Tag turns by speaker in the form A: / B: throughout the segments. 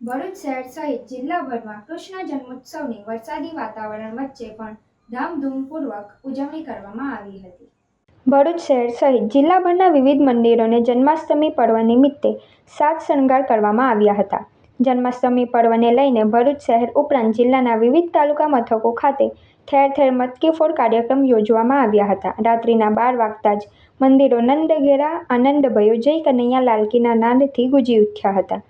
A: ભરૂચ શહેર સહિત જિલ્લાભરમાં કૃષ્ણ જન્મોત્સવની વરસાદી વાતાવરણ વચ્ચે પણ ધામધૂમપૂર્વક ઉજવણી કરવામાં આવી હતી. ભરૂચ શહેર સહિત જિલ્લાભરના વિવિધ મંદિરોને જન્માષ્ટમી પર્વ નિમિત્તે સાજ શણગાર કરવામાં આવ્યા હતા. જન્માષ્ટમી પર્વને લઈને ભરૂચ શહેર ઉપરાંત જિલ્લાના વિવિધ તાલુકા મથકો ખાતે ઠેર ઠેર મટકી ફોડ કાર્યક્રમ યોજવામાં આવ્યા હતા. રાત્રિના 12 વાગતા જ મંદિરો નંદઘેરા આનંદભયો જય કનૈયા લાલકીના નાદથી ગુંજી ઉઠ્યા હતા.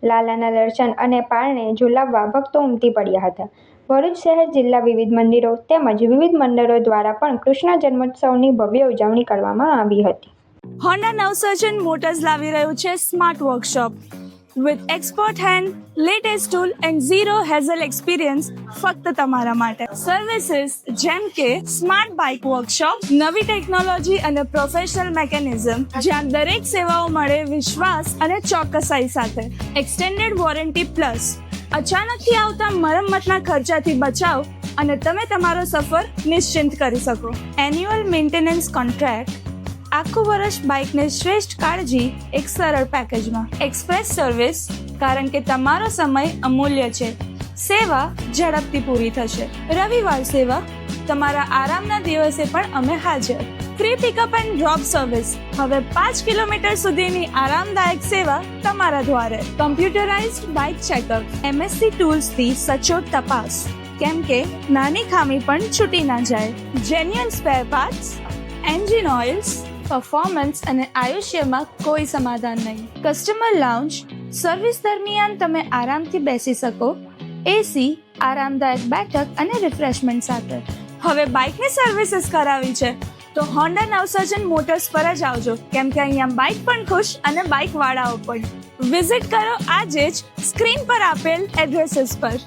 A: લાલાના દર્શન અને પારણે ઝુલાવવા ભક્તો ઉમટી પડ્યા હતા. ભરૂચ શહેર જિલ્લા વિવિધ મંદિરો તેમજ વિવિધ મંડળો દ્વારા પણ કૃષ્ણ જન્મોત્સવની ભવ્ય ઉજવણી કરવામાં આવી હતી.
B: હોન્ડા નવસર્જન મોટર્સ લાવી રહ્યું છે smart workshop with expert hand, latest tool and zero hazel experience ફક્ત તમારા માટે. સર્વિસીસ જેમ કે સ્માર્ટ બાઇક વર્કશોપ, નવી ટેકનોલોજી અને પ્રોફેશનલ મેકેનિઝમ, જ્યાં દરેક સેવાઓ મળે વિશ્વાસ અને ચોકસાઈ સાથે. એક્સટેન્ડેડ વોરંટી પ્લસ અચાનકથી આવતા મરમ્મતના ખર્ચાથી બચાવ અને તમે તમારો સફર નિશ્ચિંત કરી શકો. એન્યુઅલ મેન્ટેનન્સ કોન્ટ્રાક્ટ, આખું વર્ષ બાઇકને શ્રેષ્ઠ કાળજી એક સરળ પેકેજમાં. એક્સપ્રેસ સર્વિસ, કારણ કે તમારો સમય અમૂલ્ય છે. સેવા ઝડપથી પૂરી થશે. રવિવાર સેવા, તમારા આરામના દિવસે પણ અમે હાજર. Free pickup and drop service, હવે 5 કિલોમીટર સુધીની આરામદાયક સેવા તમારા દ્વારે. કમ્પ્યુટરાઇઝ્ડ બાઇક ચેકઅપ, MSC ટૂલ્સથી સચોટ તપાસ, કેમ કે નાની ખામી પણ છૂટી ના જાય. Genuine spare parts, engine oils, performance અને આયુષ્યમાં કોઈ સમાધાન નહીં. કસ્ટમર લાઉન્જ, સર્વિસ દરમિયાન તમે આરામથી બેસી શકો. AC, આરામદાયક બેઠક અને રિફ્રેશમેન્ટ સાથે. હવે બાઇકની સર્વિસીસ કરાવી છે તો હોન્ડા નવસર્જન મોટર્સ પર જ આવજો, કેમ કે અહીંયા બાઇક પણ ખુશ અને બાઇક વાળાઓ પણ. વિઝિટ કરો આજે જ સ્ક્રીન પર આપેલ એડ્રેસીસ પર.